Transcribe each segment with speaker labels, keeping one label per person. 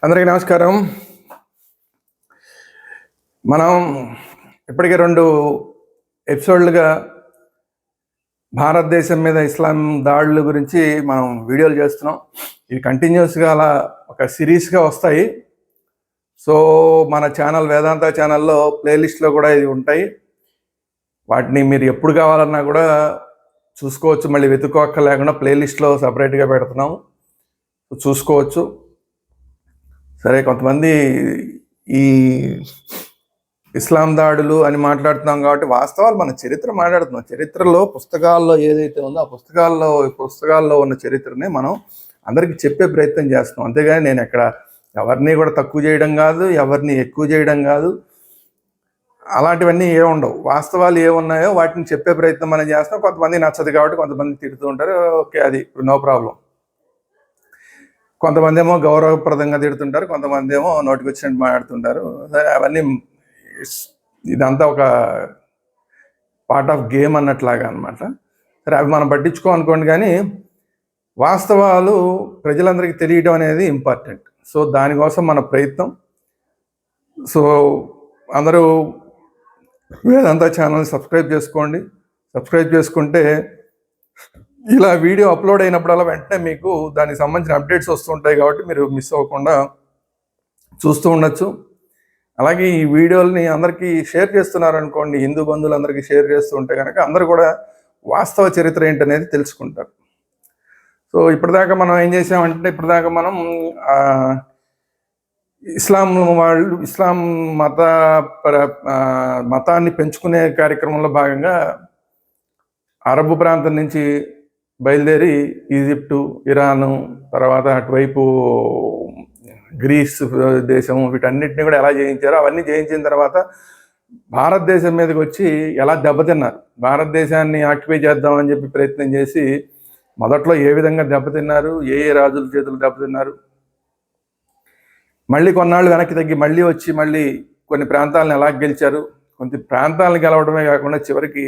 Speaker 1: అందరికీ నమస్కారం. మనం ఇప్పటికే 2 ఎపిసోడ్లుగా భారతదేశం మీద ఇస్లాం దాడుల గురించి మనం వీడియోలు చేస్తున్నాం. ఇవి కంటిన్యూస్గా అలా ఒక సిరీస్గా వస్తాయి. సో మన ఛానల్ వేదాంత ఛానల్లో ప్లేలిస్ట్లో కూడా ఇవి ఉంటాయి. వాటిని మీరు ఎప్పుడు కావాలన్నా కూడా చూసుకోవచ్చు. మళ్ళీ వెతుక్కోక్క లేకుండా ప్లేలిస్ట్లో సపరేట్గా పెడుతున్నాం, చూసుకోవచ్చు. సరే, కొంతమంది ఈ ఇస్లాం దాడులు అని మాట్లాడుతున్నాం కాబట్టి వాస్తవాలు మన చరిత్ర మాట్లాడుతున్నాం. చరిత్రలో పుస్తకాల్లో ఏదైతే ఉందో ఆ పుస్తకాల్లో ఉన్న చరిత్రనే మనం అందరికీ చెప్పే ప్రయత్నం చేస్తున్నాం. అంతేగాని నేను ఎక్కడ ఎవరిని కూడా తక్కువ చేయడం కాదు, ఎవరిని ఎక్కువ చేయడం కాదు, అలాంటివన్నీ ఏముండవు. వాస్తవాలు ఏమున్నాయో వాటిని చెప్పే ప్రయత్నం మనం చేస్తాం. కొంతమంది నచ్చదు కాబట్టి కొంతమంది తిడుతూ ఉంటారు. ఓకే, అది నో ప్రాబ్లం. కొంతమంది ఏమో గౌరవప్రదంగా తిడుతుంటారు, కొంతమంది ఏమో నోటికి వచ్చినట్టు మాట్లాడుతుంటారు. సరే, అవన్నీ ఇదంతా ఒక పార్ట్ ఆఫ్ గేమ్ అన్నట్లాగా అనమాట. సరే, అవి మనం పట్టించుకోనుకోండి, కానీ వాస్తవాలు ప్రజలందరికీ తెలియడం అనేది ఇంపార్టెంట్. సో దానికోసం మన ప్రయత్నం. సో అందరూ వేదాంత ఛానల్ సబ్స్క్రైబ్ చేసుకోండి. సబ్స్క్రైబ్ చేసుకుంటే ఇలా వీడియో అప్లోడ్ అయినప్పుడల్లా వెంటనే మీకు దానికి సంబంధించిన అప్డేట్స్ వస్తుంటాయి కాబట్టి మీరు మిస్ అవ్వకుండా చూస్తూ ఉండొచ్చు. అలాగే ఈ వీడియోని అందరికీ షేర్ చేస్తున్నారు అనుకోండి, హిందూ బంధువులందరికీ షేర్ చేస్తూ ఉంటే కనుక అందరూ కూడా వాస్తవ చరిత్ర ఏంటనేది తెలుసుకుంటారు. సో ఇప్పటిదాకా మనం ఏం చేసామంటే, ఇప్పటిదాకా మనం ఇస్లాం మతాన్ని పెంచుకునే కార్యక్రమంలో భాగంగా అరబ్ ప్రాంతం నుంచి బయలుదేరి ఈజిప్టు, ఇరాను, తర్వాత అటువైపు గ్రీస్ దేశం, వీటన్నిటిని కూడా ఎలా జయించారో అవన్నీ జయించిన తర్వాత భారతదేశం మీదకి వచ్చి ఎలా దెబ్బతిన్నారు, భారతదేశాన్ని ఆక్యుపై చేద్దామని చెప్పి ప్రయత్నం చేసి మొదట్లో ఏ విధంగా దెబ్బతిన్నారు, ఏ రాజుల చేతులు దెబ్బతిన్నారు, మళ్ళీ కొన్నాళ్ళు వెనక్కి తగ్గి మళ్ళీ వచ్చి మళ్ళీ కొన్ని ప్రాంతాలను ఎలా గెలిచారు, కొన్ని ప్రాంతాలను గెలవడమే కాకుండా చివరికి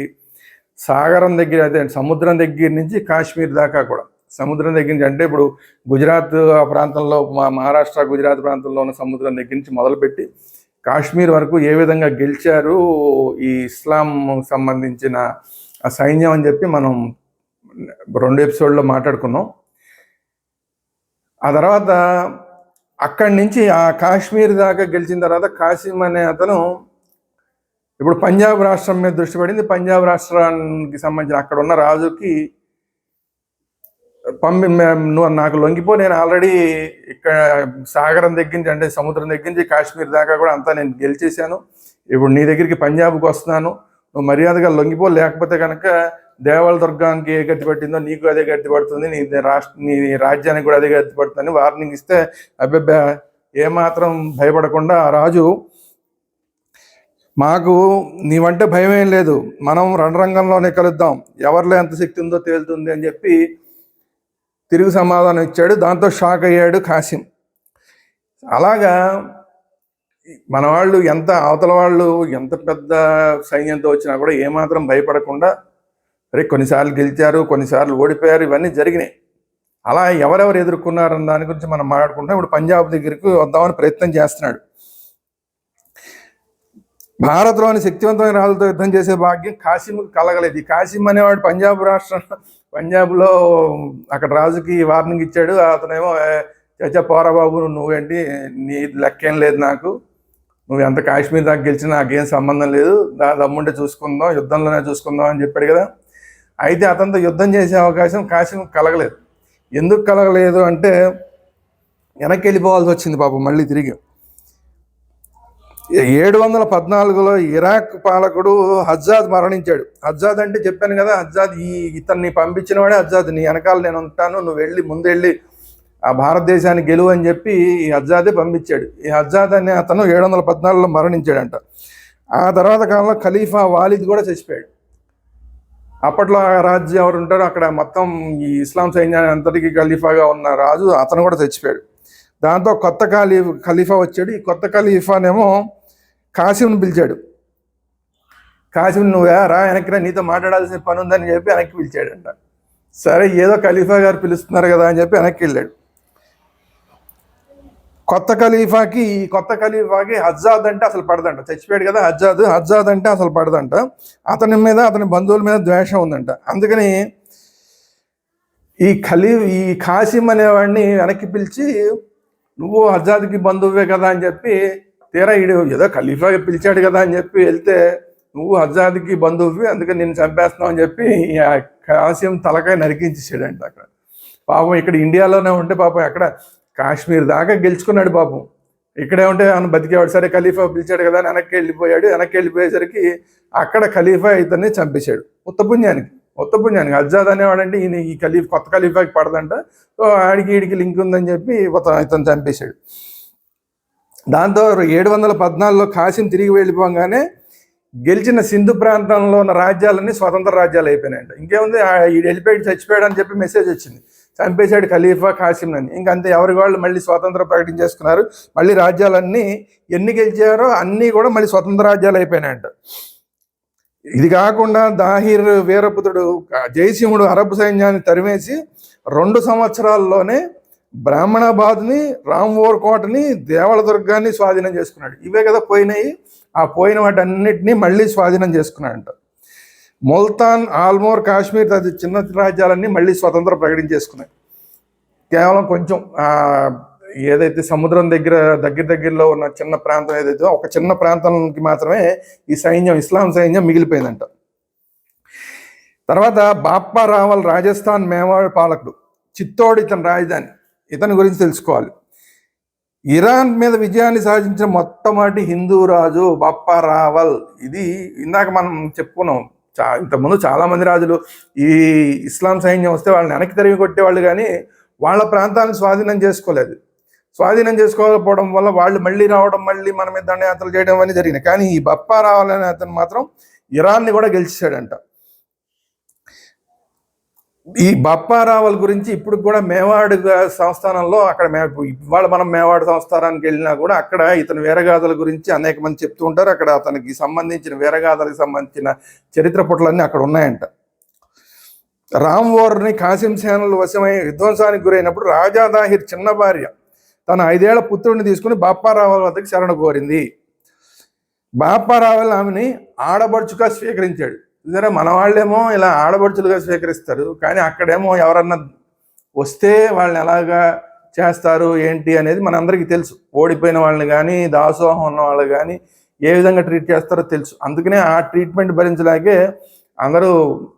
Speaker 1: సాగరం దగ్గర, అదే సముద్రం దగ్గర నుంచి కాశ్మీర్ దాకా కూడా, సముద్రం దగ్గర నుంచి అంటే ఇప్పుడు గుజరాత్ ఆ ప్రాంతంలో, మహారాష్ట్ర గుజరాత్ ప్రాంతంలో ఉన్న సముద్రం దగ్గర నుంచి మొదలుపెట్టి కాశ్మీర్ వరకు ఏ విధంగా గెలిచారు ఈ ఇస్లాం సంబంధించిన ఆ సైన్యం అని చెప్పి మనం 2 ఎపిసోడ్లో మాట్లాడుకున్నాం. ఆ తర్వాత అక్కడి నుంచి ఆ కాశ్మీర్ దాకా గెలిచిన తర్వాత కాసిం అనే అతను ఇప్పుడు పంజాబ్ రాష్ట్రం మీద దృష్టి పడింది. పంజాబ్ రాష్ట్రానికి సంబంధించిన అక్కడ ఉన్న రాజుకి నువ్వు నాకు లొంగిపో, నేను ఆల్రెడీ ఇక్కడ సాగరం దగ్గర నుంచి, అంటే సముద్రం దగ్గర నుంచి కాశ్మీర్ దాకా కూడా అంతా నేను గెలిచేశాను, ఇప్పుడు నీ దగ్గరికి పంజాబ్కి వస్తున్నాను, నువ్వు మర్యాదగా లొంగిపో, లేకపోతే కనుక దేవాల దుర్గానికి ఏ గతి పట్టిందో నీకు అదే గతి పడుతుంది, నీ రాజ్యానికి కూడా అదే గతి పడుతుందని వార్నింగ్ ఇస్తే అబ్బెబ్బా ఏమాత్రం భయపడకుండా ఆ రాజు, మాకు నీవంటే భయం ఏం లేదు, మనం రణరంగంలోనే కలుద్దాం, ఎవరిలో ఎంత శక్తి ఉందో తేలుతుంది అని చెప్పి తిరుగు సమాధానం ఇచ్చాడు. దాంతో షాక్ అయ్యాడు కాసిం. అలాగా మన వాళ్ళు అవతల వాళ్ళు ఎంత పెద్ద సైన్యంతో వచ్చినా కూడా ఏమాత్రం భయపడకుండా, కొన్నిసార్లు గెలిచారు, కొన్నిసార్లు ఓడిపోయారు, ఇవన్నీ జరిగినాయి. అలా ఎవరెవరు ఎదుర్కొన్నారన్న దాని గురించి మనం మాట్లాడుకుంటాం. ఇప్పుడు పంజాబ్ దగ్గరికి వద్దామని ప్రయత్నం చేస్తున్నాడు. భారత్లోని శక్తివంతమైన రాజులతో యుద్ధం చేసే భాగ్యం కాసింకు కలగలేదు. ఈ కాసిం అనేవాడు పంజాబ్లో అక్కడ రాజుకి వార్నింగ్ ఇచ్చాడు. అతనేమో చచ్చా పోరా బాబు, నువ్వేంటి, నీ లెక్కేం లేదు, నాకు నువ్వు ఎంత కాశ్మీర్ దాకా గెలిచినా నాకేం సంబంధం లేదు, దమ్ముంటే చూసుకుందాం, యుద్ధంలోనే చూసుకుందాం అని చెప్పాడు కదా. అయితే అతనితో యుద్ధం చేసే అవకాశం కాసిం కలగలేదు. ఎందుకు కలగలేదు అంటే వెనక్కి వెళ్ళిపోవాల్సి వచ్చింది పాపం మళ్ళీ తిరిగి. 714లో ఇరాక్ పాలకుడు హజ్జాద్ మరణించాడు. హజ్జాద్ అంటే చెప్పాను కదా, హజ్జాద్ ఇతన్ని పంపించిన వాడే హజ్జాద్, నీ వెనకాల నేను ఉంటాను, నువ్వు ముందెళ్ళి ఆ భారతదేశాన్ని గెలువు అని చెప్పి ఈ హజ్జాదే పంపించాడు. ఈ హజ్జాద్ అనే అతను 714లో మరణించాడంట. ఆ తర్వాత కాలంలో ఖలీఫా వాలిద్ కూడా చచ్చిపోయాడు. అప్పట్లో ఆ రాజ్యం ఎవరు ఉంటారో అక్కడ మొత్తం ఈ ఇస్లాం సైన్యాన్ని అంతటికీ ఖలీఫాగా ఉన్న రాజు అతను కూడా చచ్చిపోయాడు. దాంతో కొత్త ఖలీఫా వచ్చాడు. ఈ కొత్త ఖలీఫానేమో కాసింను పిలిచాడు. కాసిం, నువ్వు రా వెనక్కి రా, నీతో మాట్లాడాల్సిన పని ఉందని చెప్పి వెనక్కి పిలిచాడంట. సరే, ఏదో ఖలీఫా గారు పిలుస్తున్నారు కదా అని చెప్పి వెనక్కి వెళ్ళాడు. ఈ కొత్త ఖలీఫాకి హజ్జాద్ అంటే అసలు పడదంట. చచ్చిపోయాడు కదా హజ్జాద్ అంటే అసలు పడదంట. అతని మీద అతని బంధువుల మీద ద్వేషం ఉందంట. అందుకని ఈ ఖాసిం అనేవాడిని వెనక్కి పిలిచి, నువ్వు హజ్జాద్కి బంధువువే కదా అని చెప్పి, తీరా ఏదో ఖలీఫా పిలిచాడు కదా అని చెప్పి వెళ్తే, నువ్వు హజ్జాద్కి బంధువువి, అందుకని నేను చంపేస్తున్నావు అని చెప్పి ఖాసిం తలకాయ నరికించేసాడంట. అక్కడ పాపం ఇక్కడ ఇండియాలోనే ఉంటే పాపం అక్కడ కాశ్మీర్ దాకా గెలుచుకున్నాడు పాపం. ఇక్కడే ఉంటే ఆయన బతికేవాడు. సరే ఖలీఫా పిలిచాడు కదా అని వెనక్కి వెళ్ళిపోయేసరికి అక్కడ ఖలీఫా ఇతన్ని చంపేశాడు. ఉత్తపుణ్యానికి హజ్జాద్ అనేవాడంటే ఈ కొత్త ఖలీఫాకి పడదంట. సో ఆడికి లింక్ ఉందని చెప్పి ఇతను చంపేశాడు. దాంతో 714లో ఖాసిం తిరిగి వెళ్ళిపోగానే గెలిచిన సింధు ప్రాంతంలో ఉన్న రాజ్యాలన్నీ స్వతంత్ర రాజ్యాలు అయిపోయినాయంట. ఇంకేముంది, వెళ్ళిపోయాడు చచ్చిపోయాడు అని చెప్పి మెసేజ్ వచ్చింది, చంపేశాడు ఖలీఫా ఖాసిం అని. ఇంకంతే, ఎవరికి వాళ్ళు మళ్ళీ స్వాతంత్రం ప్రకటించేసుకున్నారు. మళ్ళీ రాజ్యాలన్నీ ఎన్ని గెలిచారో అన్నీ కూడా మళ్ళీ స్వతంత్ర రాజ్యాలు అయిపోయినాయంట. ఇది కాకుండా దాహిర్ వీరపుత్రుడు జయసింహుడు అరబ్ సైన్యాన్ని తరిమేసి 2 సంవత్సరాల్లోనే బ్రాహ్మణాబాద్ని, రామ్వోర్ కోటని, దేవళదుర్గాన్ని స్వాధీనం చేసుకున్నాడు. ఇవే కదా పోయినాయి. ఆ పోయిన వాటన్నిటినీ మళ్ళీ స్వాధీనం చేసుకున్నాడంట. ముల్తాన్, ఆల్మోర్, కాశ్మీర్ తదితర చిన్న రాజ్యాలన్నీ మళ్ళీ స్వతంత్రం ప్రకటించేసుకున్నాయి. కేవలం కొంచెం ఏదైతే సముద్రం దగ్గరలో ఉన్న చిన్న ప్రాంతం ఏదైతే ఒక చిన్న ప్రాంతానికి మాత్రమే ఈ ఇస్లాం సైన్యం మిగిలిపోయిందంట. తర్వాత బాప్పా రావల్ రాజస్థాన్ మేవాడ్ పాలకుడు, చిత్తోడ్ ఇతని రాజధాని. ఇతని గురించి తెలుసుకోవాలి. ఇరాన్ మీద విజయాన్ని సాధించిన మొట్టమొదటి హిందూ రాజు బాప్పా రావల్. ఇది ఇందాక మనం చెప్పుకున్నాం, ఇంతకుముందు చాలామంది రాజులు ఈ ఇస్లాం సైన్యం వస్తే వాళ్ళని వెనక్కి తరిమి కొట్టేవాళ్ళు, కానీ వాళ్ళ ప్రాంతాలను స్వాధీనం చేసుకోలేదు. స్వాధీనం చేసుకోకపోవడం వల్ల వాళ్ళు మళ్ళీ రావడం, మళ్ళీ మన మీద దండయాత్రలు చేయడం అని జరిగినాయి. కానీ ఈ బప్పా రావల్ అనే అతను మాత్రం ఇరాన్ని కూడా గెలిచాడంట. ఈ బప్పా రావల్ గురించి ఇప్పుడు కూడా మేవాడ్ సంస్థానంలో అక్కడ ఇవాళ మనం మేవాడ్ సంస్థానానికి వెళ్ళినా కూడా అక్కడ ఇతని వీరగాథల గురించి అనేక మంది చెప్తూ ఉంటారు. అక్కడ అతనికి సంబంధించిన వీరగాథలకు సంబంధించిన చరిత్ర పుటలన్నీ అక్కడ ఉన్నాయంట. రామ్వోర్ని కాసిం సేనలు వశమై విధ్వంసానికి గురైనప్పుడు రాజా దాహిర్ చిన్న భార్య తన 5 ఏళ్ల పుత్రుడిని తీసుకుని బాప్పా రావల్ వద్దకు శరణ కోరింది. బాప్పా రావల్ ఆమెని ఆడబడుచుగా స్వీకరించాడు. సరే, మన వాళ్ళేమో ఇలా ఆడబడుచులుగా స్వీకరిస్తారు, కానీ అక్కడేమో ఎవరన్నా వస్తే వాళ్ళని ఎలాగా చేస్తారు ఏంటి అనేది మనందరికీ తెలుసు. ఓడిపోయిన వాళ్ళని కానీ, దాసోహం ఉన్న వాళ్ళు కానీ ఏ విధంగా ట్రీట్ చేస్తారో తెలుసు. అందుకనే ఆ ట్రీట్మెంట్ భరించలేకే అందరూ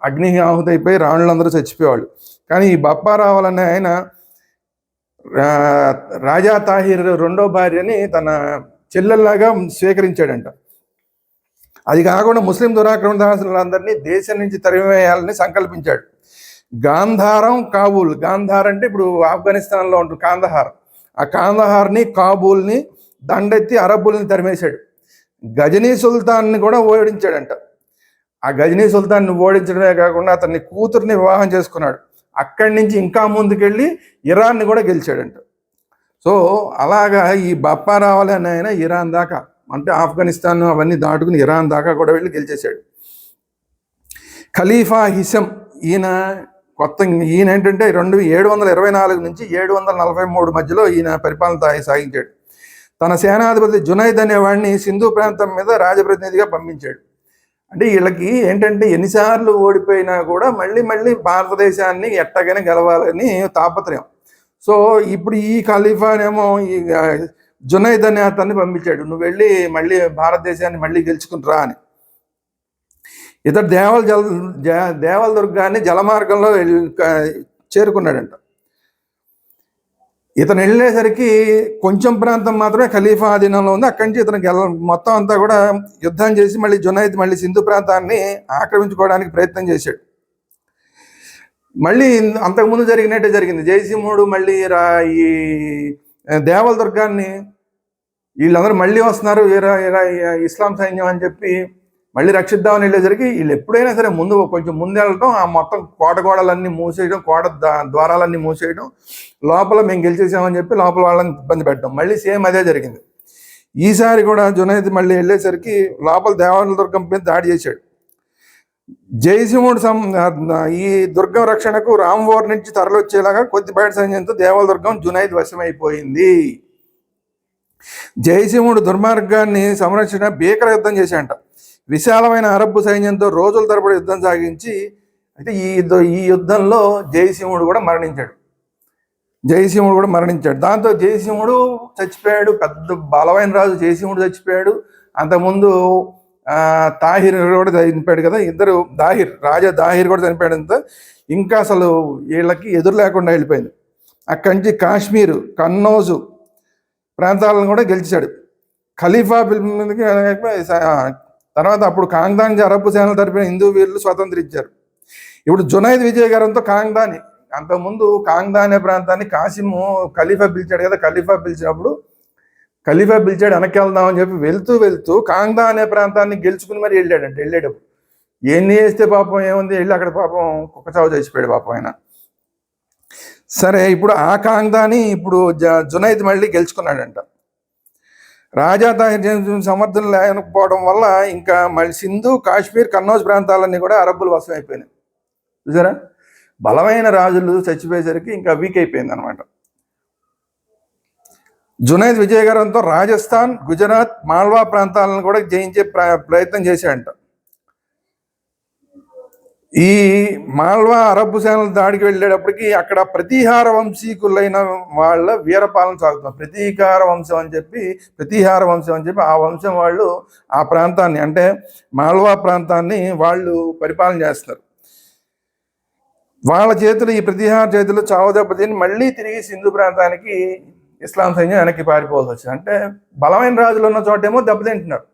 Speaker 1: అగ్ని ఆహుతి అయిపోయి రాణులందరూ చచ్చిపోయేవాళ్ళు. కానీ ఈ బప్పా రావల్ అనే ఆయన రాజా తాహిర్ 2వ భార్యని తన చెల్లెల్లాగా స్వీకరించాడంట. అది కాకుండా ముస్లిం దురాక్రమణదాసులందరినీ దేశం నుంచి తరిమివేయాలని సంకల్పించాడు. గాంధారం, కాబూల్. గాంధార్ అంటే ఇప్పుడు ఆఫ్ఘనిస్తాన్లో ఉంటుంది కాందహార్. ఆ కాందహార్ని, కాబూల్ని దండెత్తి అరబ్బుల్ని తరిమేశాడు. గజనీ సుల్తాన్ని కూడా ఓడించాడంట. ఆ గజనీ సుల్తాన్ని ఓడించడమే కాకుండా అతన్ని కూతుర్ని వివాహం చేసుకున్నాడు. అక్కడి నుంచి ఇంకా ముందుకెళ్ళి ఇరాన్ని కూడా గెలిచాడంట. సో అలాగా ఈ బప్పా రావల్ అనే ఆయన ఇరాన్ దాకా, అంటే ఆఫ్ఘనిస్తాన్ అవన్నీ దాటుకుని ఇరాన్ దాకా కూడా వెళ్ళి గెలిచేశాడు. ఖలీఫా హిసం ఈయన ఏంటంటే 724 నుంచి 743 మధ్యలో ఈయన పరిపాలన సాగించాడు. తన సేనాధిపతి జునైద్ అనేవాడిని సింధు ప్రాంతం మీద రాజప్రతినిధిగా పంపించాడు. అంటే వీళ్ళకి ఏంటంటే ఎన్నిసార్లు ఓడిపోయినా కూడా మళ్ళీ భారతదేశాన్ని ఎట్టగైనా గెలవాలని తాపత్రయం. సో ఇప్పుడు ఈ ఖలీఫానేమో ఈ జునైద్ అనే అతన్ని పంపించాడు, నువ్వు వెళ్ళి మళ్ళీ భారతదేశాన్ని మళ్ళీ గెలుచుకుంటురా అని. ఇతడు దేవళదుర్గాన్ని జలమార్గంలో చేరుకున్నాడంట. ఇతను వెళ్ళేసరికి కొంచెం ప్రాంతం మాత్రమే ఖలీఫా ఆధీనంలో ఉంది. అక్కడి నుంచి ఇతనికి మొత్తం అంతా కూడా యుద్ధం చేసి మళ్ళీ జునైద్ మళ్ళీ సింధు ప్రాంతాన్ని ఆక్రమించుకోవడానికి ప్రయత్నం చేశాడు. మళ్ళీ అంతకుముందు జరిగినట్టే జరిగింది. జయసింహుడు మళ్ళీ ఈ దేవళదుర్గాన్ని వీళ్ళందరూ మళ్ళీ వస్తున్నారు ఇస్లాం సైన్యం అని చెప్పి మళ్ళీ రక్షిద్దామని వెళ్ళేసరికి వీళ్ళు ఎప్పుడైనా సరే కొంచెం ముందు వెళ్ళడం, ఆ మొత్తం గోడలన్నీ మూసేయడం, ద్వారాలన్నీ మూసేయడం, లోపల మేము గెలిచేసామని చెప్పి లోపల వాళ్ళని ఇబ్బంది పెట్టడం. మళ్ళీ సేమ్ అదే జరిగింది. ఈసారి కూడా జునైద్ మళ్ళీ వెళ్ళేసరికి లోపల దేవళదుర్గం మీద దాడి చేశాడు. జయసింహుడు ఈ దుర్గం రక్షణకు రామ్వోర్ నుంచి తరలిచ్చేలాగా కొద్దిపాటి సైన్యంతో దేవళదుర్గం జునైద్ వశమైపోయింది. జయసింహుడు దుర్మార్గాన్ని సంరక్షణ భీకర యుద్ధం చేశాడంట. విశాలమైన అరబ్బు సైన్యంతో రోజుల తరబడి యుద్ధం సాగించి, అయితే ఈ యుద్ధంలో జయసింహుడు కూడా మరణించాడు. దాంతో జయసింహుడు చచ్చిపోయాడు. పెద్ద బలమైన రాజు జయసింహుడు చచ్చిపోయాడు. అంతకుముందు తాహిర్ కూడా చనిపోయాడు కదా, ఇద్దరు రాజా దాహిర్ కూడా చనిపోయాడంతో ఇంకా అసలు వీళ్ళకి ఎదురు లేకుండా వెళ్ళిపోయింది. అక్కడి నుంచి కాశ్మీరు, కన్నౌజు ప్రాంతాలను కూడా గెలిచాడు. ఖలీఫా తర్వాత అప్పుడు కాంగ్దానికి అరబ్బు సేనలు తరపున హిందూ వీరులు స్వతంత్రించారు. ఇప్పుడు జునైద్ విజయగారంతో కాంగ్దాని, అంతకుముందు కాంగ్దా అనే ప్రాంతాన్ని కాసిము ఖలీఫా పిలిచాడు కదా, ఖలీఫా పిలిచాడు వెనక్కి వెళ్దామని చెప్పి వెళ్తూ కాంగ్దా అనే ప్రాంతాన్ని గెలుచుకుని మరి వెళ్ళేటప్పుడు ఎన్ని చేస్తే పాపం ఏముంది, వెళ్ళి అక్కడ పాపం కుక్కచావు చచ్చిపోయాడు పాపం ఆయన. సరే, ఇప్పుడు ఆ కాంగ్దాని ఇప్పుడు జునైద్ మళ్ళీ గెలుచుకున్నాడంట. రాజా తాహిర్ సమర్థన లేకపోవడం వల్ల ఇంకా మళ్ళీ సింధు, కాశ్మీర్, కన్నౌజ్ ప్రాంతాలన్నీ కూడా అరబ్బులు వశం అయిపోయినాయి. చూసారా, బలమైన రాజులు చచ్చిపోయేసరికి ఇంకా వీక్ అయిపోయింది అనమాట. జునైద్ విజయగారంతో రాజస్థాన్, గుజరాత్, మాల్వా ప్రాంతాలను కూడా జయించే ప్రయత్నం చేశాడంట. ఈ మాల్వా అరబ్బు సేనల దాడికి వెళ్ళేటప్పటికి అక్కడ ప్రతీహార వంశీకులైన వాళ్ళ వీరపాలన సాగుతున్నారు. ప్రతీహార వంశం అని చెప్పి ఆ వంశం వాళ్ళు ఆ ప్రాంతాన్ని, అంటే మాల్వా ప్రాంతాన్ని వాళ్ళు పరిపాలన చేస్తారు. వాళ్ళ చేతులు, ఈ ప్రతీహార చేతులు చావు దెబ్బతిని మళ్ళీ తిరిగి సింధు ప్రాంతానికి ఇస్లాం సైన్యం వెనక్కి పారిపోవాల్సి వచ్చింది. అంటే బలమైన రాజులు ఉన్న చోటేమో దెబ్బతింటున్నారు,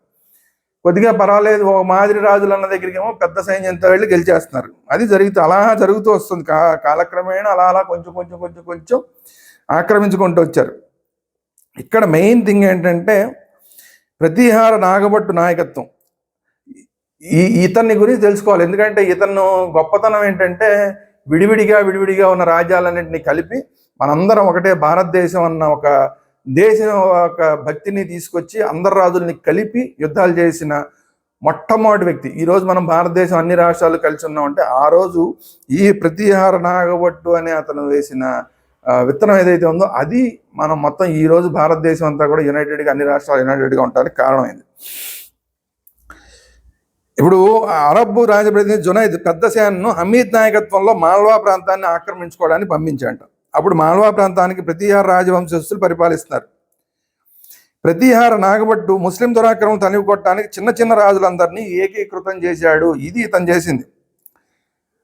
Speaker 1: కొద్దిగా పర్వాలేదు ఒక మాదిరి రాజులు అన్న దగ్గరికి పెద్ద సైన్యంతో వెళ్ళి గెలిచేస్తున్నారు. అది అలా జరుగుతూ వస్తుంది. కాలక్రమేణా అలా కొంచెం ఆక్రమించుకుంటూ వచ్చారు. ఇక్కడ మెయిన్ థింగ్ ఏంటంటే ప్రతీహార నాగభట్టు నాయకత్వం. ఇతన్ని గురించి తెలుసుకోవాలి. ఎందుకంటే ఇతను గొప్పతనం ఏంటంటే విడివిడిగా ఉన్న రాజ్యాలన్నింటినీ కలిపి మనందరం ఒకటే భారతదేశం అన్న ఒక దేశం ఒక భక్తిని తీసుకొచ్చి అందరు రాజుల్ని కలిపి యుద్ధాలు చేసిన మొట్టమొదటి వ్యక్తి. ఈరోజు మనం భారతదేశం అన్ని రాష్ట్రాలు కలిసి ఉన్నామంటే ఆ రోజు ఈ ప్రతీహార నాగభట్టు అనే అతను వేసిన విత్తనం ఏదైతే ఉందో అది మనం మొత్తం ఈరోజు భారతదేశం అంతా కూడా అన్ని రాష్ట్రాలు యునైటెడ్గా ఉండడానికి కారణమైంది. ఇప్పుడు అరబ్బు రాజప్రతినిధి జునైద్ పెద్ద సేనను హమీద్ నాయకత్వంలో మాల్వా ప్రాంతాన్ని ఆక్రమించుకోవడానికి పంపించాడు. అప్పుడు మాల్వా ప్రాంతానికి ప్రతీహార రాజవంశస్థులు పరిపాలిస్తున్నారు. ప్రతీహార నాగభట్టు ముస్లిం దురాక్రమం తనివికొట్టడానికి చిన్న రాజులందరినీ ఏకీకృతం చేశాడు. ఇది ఇతను చేసింది.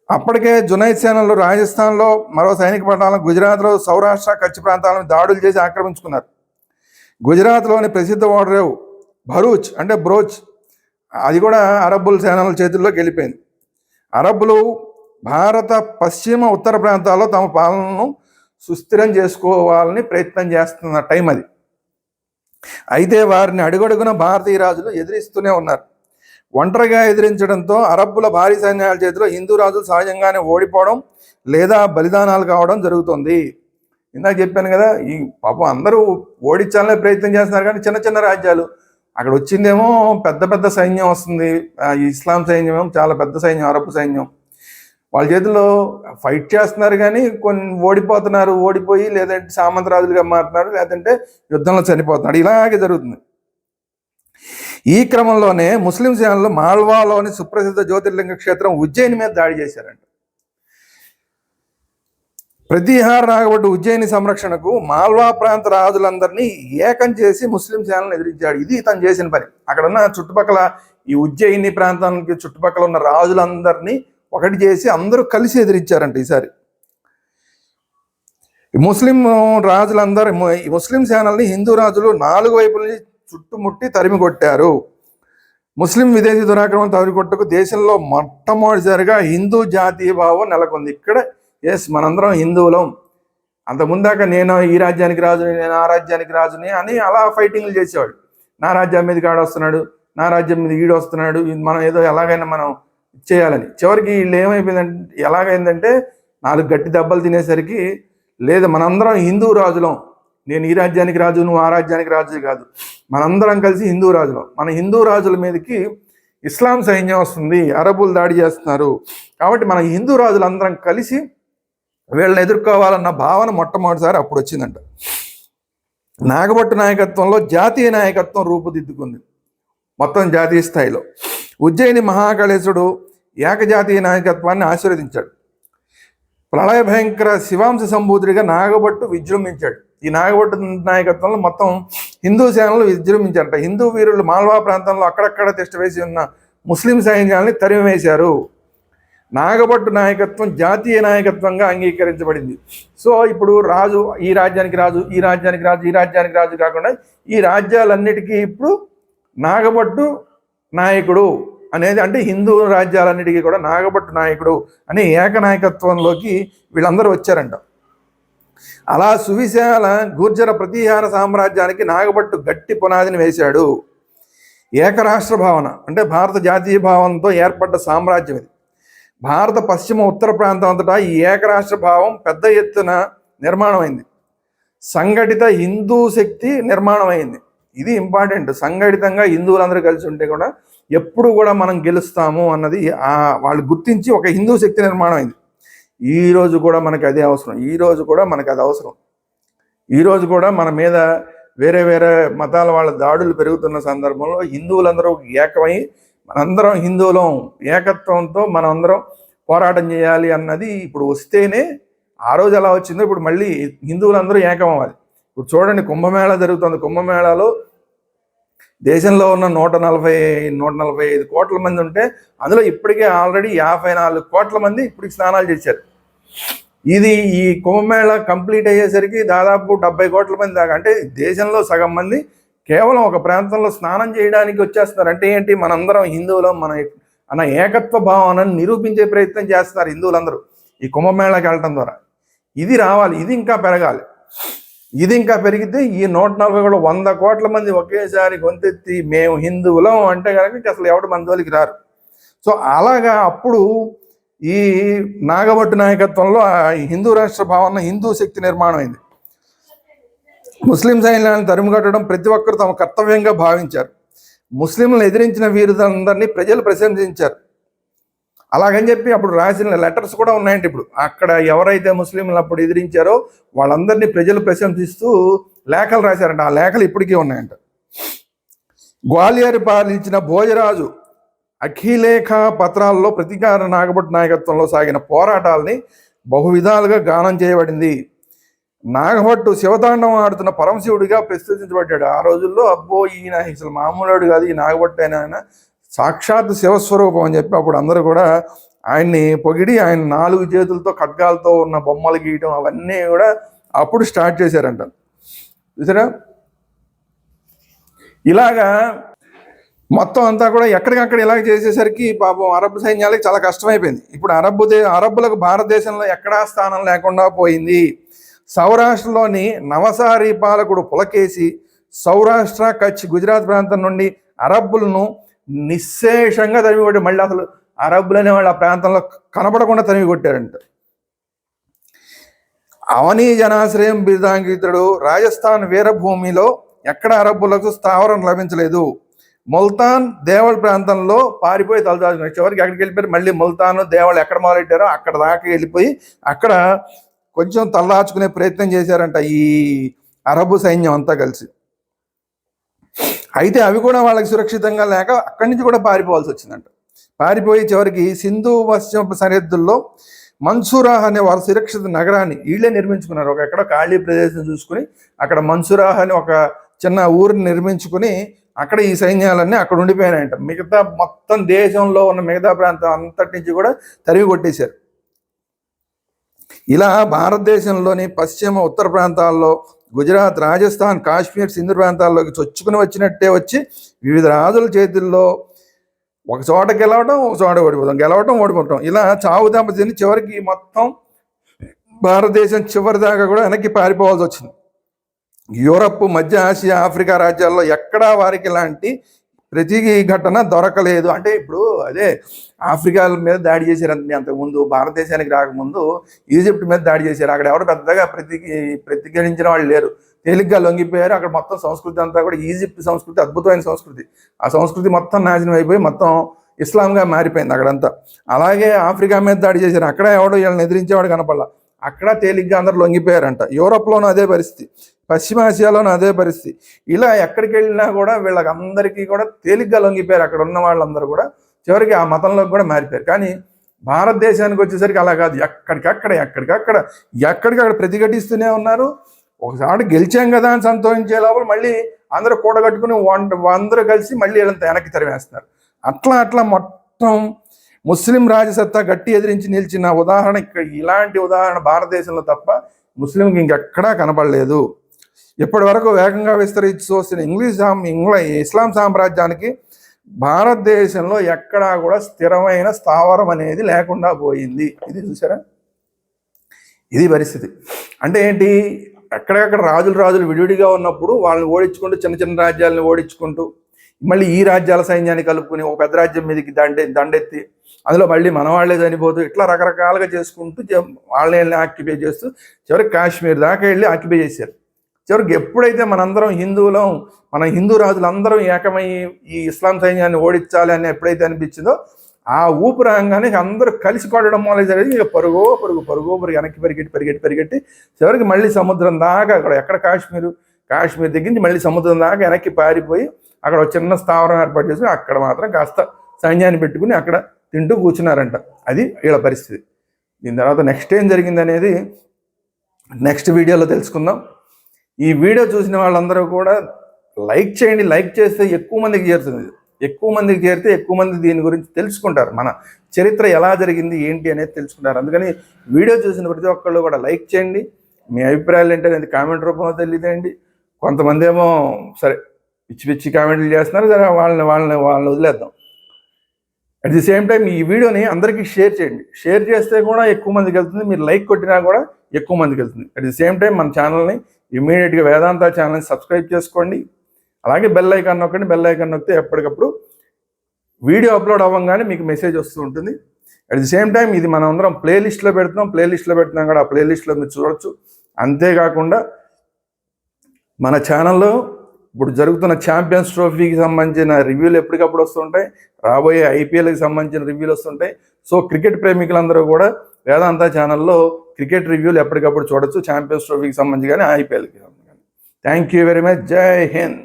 Speaker 1: అప్పటికే జునైద్ సేనలు రాజస్థాన్లో మరో సైనిక పటాలను, గుజరాత్లో సౌరాష్ట్ర, కచ్ ప్రాంతాలను దాడులు చేసి ఆక్రమించుకున్నారు. గుజరాత్లోని ప్రసిద్ధ ఓడరేవు భరూచ్ అంటే బ్రోచ్, అది కూడా అరబ్బుల సేనల చేతుల్లోకి వెళ్ళిపోయింది. అరబ్బులు భారత పశ్చిమ ఉత్తర ప్రాంతాల్లో తమ పాలనను సుస్థిరం చేసుకోవాలని ప్రయత్నం చేస్తున్న టైం అది. అయితే వారిని అడుగడుగున భారతీయ రాజులు ఎదిరిస్తూనే ఉన్నారు. ఒంటరిగా ఎదిరించడంతో అరబ్బుల భారీ సైన్యాల చేతిలో హిందూ రాజులు సహజంగానే ఓడిపోవడం లేదా బలిదానాలు కావడం జరుగుతుంది. ఇందాక చెప్పాను కదా, ఈ పాపం అందరూ ఓడించాలనే ప్రయత్నం చేస్తున్నారు, కానీ చిన్న రాజ్యాలు. అక్కడ వచ్చిందేమో పెద్ద సైన్యం వస్తుంది. ఈ ఇస్లాం సైన్యం ఏమో చాలా పెద్ద సైన్యం, అరబ్బు సైన్యం. వాళ్ళ చేతుల్లో ఫైట్ చేస్తున్నారు, కానీ కొన్ని ఓడిపోయి లేదంటే సామంతరాజులుగా మారుతున్నారు, లేదంటే యుద్ధంలో చనిపోతున్నారు. ఇలాగే జరుగుతుంది. ఈ క్రమంలోనే ముస్లిం సేనలు మాల్వాలోని సుప్రసిద్ధ జ్యోతిర్లింగ క్షేత్రం ఉజ్జయిని మీద దాడి చేశారంట. ప్రతీహార నాగభట్టు ఉజ్జయిని సంరక్షణకు మాల్వా ప్రాంత రాజులందరినీ ఏకం చేసి ముస్లిం సేనలను ఎదిరించాడు. ఇది ఇతను చేసిన పని. అక్కడ ఉన్న చుట్టుపక్కల ఈ ఉజ్జయిని ప్రాంతానికి చుట్టుపక్కల ఉన్న రాజులందరినీ ఒకటి చేసి అందరూ కలిసి ఎదిరించారంట. ఈసారి ముస్లిం రాజులందరూ, ముస్లిం సేనల్ని హిందూ రాజులు 4 వైపుల నుంచి చుట్టుముట్టి తరిమి కొట్టారు. ముస్లిం విదేశీ దురాక్రమణ తరికొట్టకు దేశంలో మొట్టమొదటిసారిగా హిందూ జాతీయ భావం నెలకొంది. ఇక్కడ మనందరం హిందువులం. అంతకుముందాక నేను ఈ రాజ్యానికి రాజుని, నేను ఆ రాజ్యానికి రాజుని అని అలా ఫైటింగ్లు చేసేవాడు. నా రాజ్యం మీదకి ఆడొస్తున్నాడు, నా రాజ్యం మీద ఈడు వస్తున్నాడు, మనం ఏదో ఎలాగైనా మనం చేయాలని. చివరికి వీళ్ళు ఏమైపోయిందంటే, ఎలాగైందంటే 4 గట్టి దెబ్బలు తినేసరికి, లేదు మనందరం హిందూ రాజులం, నేను ఈ రాజ్యానికి రాజు, నువ్వు ఆ రాజ్యానికి రాజు కాదు, మనందరం కలిసి హిందూ రాజులం. మన హిందూ రాజుల మీదకి ఇస్లాం సైన్యం వస్తుంది, అరబులు దాడి చేస్తున్నారు, కాబట్టి మన హిందూ రాజులందరం కలిసి వీళ్ళని ఎదుర్కోవాలన్న భావన మొట్టమొదటిసారి అప్పుడు వచ్చిందంట. నాగభట్టు నాయకత్వంలో జాతీయ నాయకత్వం రూపుదిద్దుకుంది మొత్తం జాతీయ స్థాయిలో. ఉజ్జయిని మహాకాళేశుడు ఏకజాతీయ నాయకత్వాన్ని ఆశీర్వదించాడు. ప్రళయ భయంకర శివాంశ సంభూతుడిగా నాగభట్టు విజృంభించాడు. ఈ నాగభట్టు నాయకత్వంలో మొత్తం హిందూ సేనలు విజృంభించారట. హిందూ వీరులు మాల్వా ప్రాంతంలో అక్కడక్కడ తిష్టవేసి ఉన్న ముస్లిం సైన్యాల్ని తరిమివేశారు. నాగభట్టు నాయకత్వం జాతీయ నాయకత్వంగా అంగీకరించబడింది. సో ఇప్పుడు రాజు, ఈ రాజ్యానికి రాజు, ఈ రాజ్యానికి రాజు, ఈ రాజ్యానికి రాజు కాకుండా ఈ రాజ్యాలన్నిటికీ ఇప్పుడు నాగభట్టు నాయకుడు అనేది, అంటే హిందూ రాజ్యాలన్నిటికీ కూడా నాగభట్టు నాయకుడు అనే ఏకనాయకత్వంలోకి వీళ్ళందరూ వచ్చారంట. అలా సువిశాల గుర్జర ప్రతీహార సామ్రాజ్యానికి నాగభట్టు గట్టి పునాదిని వేశాడు. ఏకరాష్ట్ర భావన అంటే భారత జాతీయ భావనతో ఏర్పడ్డ సామ్రాజ్యం ఇది. భారత పశ్చిమ ఉత్తర ప్రాంతం అంతటా ఈ ఏకరాష్ట్ర భావం పెద్ద ఎత్తున నిర్మాణమైంది. సంఘటిత హిందూ శక్తి నిర్మాణమైంది. ఇది ఇంపార్టెంట్. సంఘటితంగా హిందువులందరూ కలిసి ఉంటే కూడా ఎప్పుడు కూడా మనం గెలుస్తాము అన్నది వాళ్ళు గుర్తించి ఒక హిందూ శక్తి నిర్మాణం అయింది. ఈరోజు కూడా మనకి అదే అవసరం. ఈరోజు కూడా మనకు అది అవసరం. ఈరోజు కూడా మన మీద వేరే వేరే మతాల వాళ్ళ దాడులు పెరుగుతున్న సందర్భంలో హిందువులందరూ ఏకమై మనందరం హిందువులం ఏకత్వంతో మనందరం పోరాటం చేయాలి అన్నది ఇప్పుడు వస్తేనే, ఆ రోజు ఎలా వచ్చిందో ఇప్పుడు మళ్ళీ హిందువులందరూ ఏకం అవ్వాలి. ఇప్పుడు చూడండి, కుంభమేళా జరుగుతుంది. కుంభమేళాలో దేశంలో ఉన్న 145 కోట్ల మంది ఉంటే అందులో ఇప్పటికే ఆల్రెడీ 54 కోట్ల మంది ఇప్పటికి స్నానాలు చేశారు. ఈ కుంభమేళా కంప్లీట్ అయ్యేసరికి దాదాపు 70 కోట్ల మంది దాకా, అంటే దేశంలో సగం మంది కేవలం ఒక ప్రాంతంలో స్నానం చేయడానికి వచ్చేస్తున్నారు. అంటే ఏంటి, మనందరం హిందువులం మన ఏకత్వ భావనను నిరూపించే ప్రయత్నం చేస్తున్నారు హిందువులందరూ ఈ కుంభమేళాకి వెళ్ళటం ద్వారా. ఇది రావాలి, ఇది ఇంకా పెరగాలి. ఇది ఇంకా పెరిగితే ఈ 140 కూడా 100 కోట్ల మంది ఒకేసారి గొంతెత్తి మేము హిందువులం అంటే కనుక అసలు ఎవడు మన జోలికి రారు. సో అలాగా అప్పుడు ఈ నాగభట్టు నాయకత్వంలో హిందూ రాష్ట్ర భావన, హిందూ శక్తి నిర్మాణం అయింది. ముస్లిం సైన్యాన్ని తరిమికొట్టడం ప్రతి ఒక్కరు తమ కర్తవ్యంగా భావించారు. ముస్లింలను ఎదిరించిన వీరులందరినీ ప్రజలు ప్రశంసించారు. అలాగని చెప్పి అప్పుడు రాసిన లెటర్స్ కూడా ఉన్నాయండి. ఇప్పుడు అక్కడ ఎవరైతే ముస్లింలు అప్పుడు ఎదిరించారో వాళ్ళందరినీ ప్రజలు ప్రశంసిస్తూ లేఖలు రాశారంట. ఆ లేఖలు ఇప్పటికీ ఉన్నాయంట. గ్వాలియర్ పాలించిన భోజరాజు అఖిలేఖ పత్రాల్లో ప్రతీకార నాగభట్టు నాయకత్వంలో సాగిన పోరాటాలని బహువిధాలుగా గానం చేయబడింది. నాగభట్టు శివతాండవం ఆడుతున్న పరమశివుడిగా ప్రస్తుతించబడ్డాడు. ఆ రోజుల్లో అబ్బో ఈయన అసలు మామూలుడు కాదు, ఈ నాగభట్టు ఆయన సాక్షాత్ శివస్వరూపం అని చెప్పి అప్పుడు అందరూ కూడా ఆయన్ని పొగిడి ఆయన 4 చేతులతో ఖడ్గాలతో ఉన్న బొమ్మలు గీయటం అవన్నీ కూడా అప్పుడు స్టార్ట్ చేశారంట. చూసారా, ఇలాగా మొత్తం అంతా కూడా ఎక్కడికక్కడ ఇలాగ చేసేసరికి పాపం అరబ్ సైన్యాలకు చాలా కష్టమైపోయింది. ఇప్పుడు అరబ్బులకు భారతదేశంలో ఎక్కడా స్థానం లేకుండా పోయింది. సౌరాష్ట్రలోని నవసారి పాలకుడు పులకేసి సౌరాష్ట్ర, కచ్, గుజరాత్ ప్రాంతం నుండి అరబ్బులను నిశ్శేషంగా తరిమి కొట్టి మళ్ళీ అసలు అరబ్బులు అనేవాళ్ళు ఆ ప్రాంతంలో కనపడకుండా తరిమి కొట్టారంట. అవనీ జనాశ్రయం బిరుదాంకితుడు రాజస్థాన్ వీరభూమిలో ఎక్కడ అరబ్బులకు స్థావరం లభించలేదు. ముల్తాన్, దేవళ్ ప్రాంతంలో పారిపోయి తలదాచుకున్నారు. చివరికి ఎక్కడికి వెళ్ళిపోయారు, మళ్ళీ ముల్తాన్, దేవళ్ ఎక్కడ మొదలెట్టారో అక్కడ దాకా వెళ్ళిపోయి అక్కడ కొంచెం తలదాచుకునే ప్రయత్నం చేశారంట ఈ అరబ్బు సైన్యం అంతా కలిసి. అయితే అవి కూడా వాళ్ళకి సురక్షితంగా లేక అక్కడి నుంచి కూడా పారిపోవాల్సి వచ్చిందంట. పారిపోయి చివరికి సింధు పశ్చిమ సరిహద్దుల్లో మన్సూరాహ్ అనే వారు సురక్షిత నగరాన్ని వీళ్ళే నిర్మించుకున్నారు. ఎక్కడ ఖాళీ ప్రదేశం చూసుకుని అక్కడ మన్సూరాహ్ అని ఒక చిన్న ఊరిని నిర్మించుకుని అక్కడ ఈ సైన్యాలన్నీ అక్కడ ఉండిపోయినాయంట. మిగతా మొత్తం దేశంలో ఉన్న మిగతా ప్రాంతం అంతటి నుంచి కూడా తరిమి కొట్టేశారు. ఇలా భారతదేశంలోని పశ్చిమ ఉత్తర ప్రాంతాల్లో గుజరాత్, రాజస్థాన్, కాశ్మీర్, సింధు ప్రాంతాల్లోకి చొచ్చుకుని వచ్చినట్టే వచ్చి వివిధ రాజుల చేతుల్లో ఒక చోట గెలవడం, ఒక చోట ఓడిపోవడం, గెలవడం, ఓడిపోవడం, ఇలా చావు దెబ్బతిని చివరికి మొత్తం భారతదేశం చివరి దాకా కూడా వెనక్కి పారిపోవాల్సి వచ్చింది. యూరప్, మధ్య ఆసియా, ఆఫ్రికా రాజ్యాల్లో ఎక్కడా వారికి ఇలాంటి ప్రతి ఘటన దొరకలేదు. అంటే ఇప్పుడు అదే ఆఫ్రికా మీద దాడి చేశారు. అంతకుముందు భారతదేశానికి రాకముందు ఈజిప్ట్ మీద దాడి చేశారు. అక్కడ ఎవరు పెద్దగా ప్రతిఘటించిన వాళ్ళు లేరు, తేలిగ్గా లొంగిపోయారు. అక్కడ మొత్తం సంస్కృతి అంతా కూడా ఈజిప్ట్ సంస్కృతి అద్భుతమైన సంస్కృతి. ఆ సంస్కృతి మొత్తం నాశనం అయిపోయి మొత్తం ఇస్లాంగా మారిపోయింది అక్కడంతా. అలాగే ఆఫ్రికా మీద దాడి చేశారు. అక్కడ ఎవడో వీళ్ళని ఎదిరించేవాడు కనపడాల, అక్కడ తేలిగ్గా అందరు లొంగిపోయారంట. యూరోప్లోనూ అదే పరిస్థితి. పశ్చిమాసియాలోనూ అదే పరిస్థితి. ఇలా ఎక్కడికి వెళ్ళినా కూడా వీళ్ళకందరికీ కూడా తేలిగ్గా లొంగిపోయారు. అక్కడ ఉన్న వాళ్ళందరూ కూడా చివరికి ఆ మతంలోకి కూడా మారిపోయారు. కానీ భారతదేశానికి వచ్చేసరికి అలా కాదు. ఎక్కడికక్కడ ప్రతిఘటిస్తూనే ఉన్నారు. ఒకసారి గెలిచాం కదా అని సంతోషించే లోపల మళ్ళీ అందరూ కూడగట్టుకుని అందరూ కలిసి మళ్ళీ వీళ్ళంతా వెనక్కి తరివేస్తున్నారు. అట్లా మొత్తం ముస్లిం రాజసత్తా గట్టి ఎదిరించి నిలిచిన ఉదాహరణ ఇలాంటి ఉదాహరణ భారతదేశంలో తప్ప ముస్లింకి ఇంకెక్కడా కనబడలేదు. ఇప్పటి వరకు వేగంగా విస్తరించి చూసిన ఇస్లాం సామ్రాజ్యానికి భారతదేశంలో ఎక్కడా కూడా స్థిరమైన స్థావరం అనేది లేకుండా పోయింది. ఇది చూసారా, ఇది పరిస్థితి. అంటే ఏంటి, ఎక్కడెక్కడ రాజులు విడివిడిగా ఉన్నప్పుడు వాళ్ళని ఓడించుకుంటూ చిన్న రాజ్యాలను ఓడించుకుంటూ మళ్ళీ ఈ రాజ్యాల సైన్యాన్ని కలుపుకుని ఒక పెద్ద రాజ్యం మీదకి దండెత్తి అందులో మళ్ళీ మన వాళ్ళే చనిపోతూ ఇట్లా రకరకాలుగా చేసుకుంటూ వాళ్ళని ఆక్యుపై చేస్తూ చివరికి కాశ్మీర్ దాకా వెళ్ళి ఆక్యుపై చేశారు. చివరికి ఎప్పుడైతే మనందరం మన హిందూ రాజులందరం ఏకమయ్యి ఈ ఇస్లాం సైన్యాన్ని ఓడించాలి అని ఎప్పుడైతే అనిపించిందో ఆ ఊపిరాగానే అందరూ కలిసి కొట్టడం మొదలైతే ఇక పరుగు వెనక్కి పరిగెట్టి చివరికి మళ్ళీ సముద్రం దాకా ఎక్కడ కాశ్మీర్ దగ్గర మళ్ళీ సముద్రం దాకా వెనక్కి పారిపోయి అక్కడ ఒక చిన్న స్థావరం ఏర్పాటు చేసుకుని అక్కడ మాత్రం కాస్త సైన్యాన్ని పెట్టుకుని అక్కడ తింటూ కూర్చున్నారంట. అది వీళ్ళ పరిస్థితి. దీని తర్వాత నెక్స్ట్ ఏం జరిగింది అనేది నెక్స్ట్ వీడియోలో తెలుసుకుందాం. ఈ వీడియో చూసిన వాళ్ళందరూ కూడా లైక్ చేయండి. లైక్ చేస్తే ఎక్కువ మందికి చేరుతుంది. ఎక్కువ మందికి చేరితే ఎక్కువ మంది దీని గురించి తెలుసుకుంటారు. మన చరిత్ర ఎలా జరిగింది ఏంటి అనేది తెలుసుకుంటారు. అందుకని వీడియో చూసిన ప్రతి ఒక్కళ్ళు కూడా లైక్ చేయండి. మీ అభిప్రాయాలు ఏంటనేది కామెంట్ రూపంలో తెలియదేయండి. కొంతమంది ఏమో సరే పిచ్చి కామెంట్లు చేస్తున్నారు, సరే వాళ్ళని వదిలేద్దాం. అట్ ది సేమ్ టైం ఈ వీడియోని అందరికీ షేర్ చేయండి. షేర్ చేస్తే కూడా ఎక్కువ మందికి వెళ్తుంది. మీరు లైక్ కొట్టినా కూడా ఎక్కువ మందికి వెళ్తుంది. అట్ ది సేమ్ టైం మన ఛానల్ని ఇమీడియట్గా వేదాంత ఛానల్ని సబ్స్క్రైబ్ చేసుకోండి. అలాగే బెల్ ఐకాన్ నొక్కండి. బెల్ ఐకాన్ నొక్కితే ఎప్పటికప్పుడు వీడియో అప్లోడ్ అవ్వగానే మీకు మెసేజ్ వస్తూ ఉంటుంది. అట్ ది సేమ్ టైం ఇది మనం అందరం ప్లేలిస్ట్లో పెడుతున్నాం కూడా ఆ ప్లేలిస్ట్లో మీరు చూడొచ్చు. అంతేకాకుండా మన ఛానల్లో ఇప్పుడు జరుగుతున్న ఛాంపియన్స్ ట్రోఫీకి సంబంధించిన రివ్యూలు ఎప్పటికప్పుడు వస్తుంటాయి. రాబోయే ఐపీఎల్కి సంబంధించిన రివ్యూలు వస్తుంటాయి. సో క్రికెట్ ప్రేమికులందరూ కూడా వేదాంత ఛానల్లో క్రికెట్ రివ్యూలు ఎప్పటికప్పుడు చూడొచ్చు. ఛాంపియన్స్ ట్రోఫీకి సంబంధించి కానీ ఐపీఎల్కి సంబంధించి. Thank you very much. జై హింద్.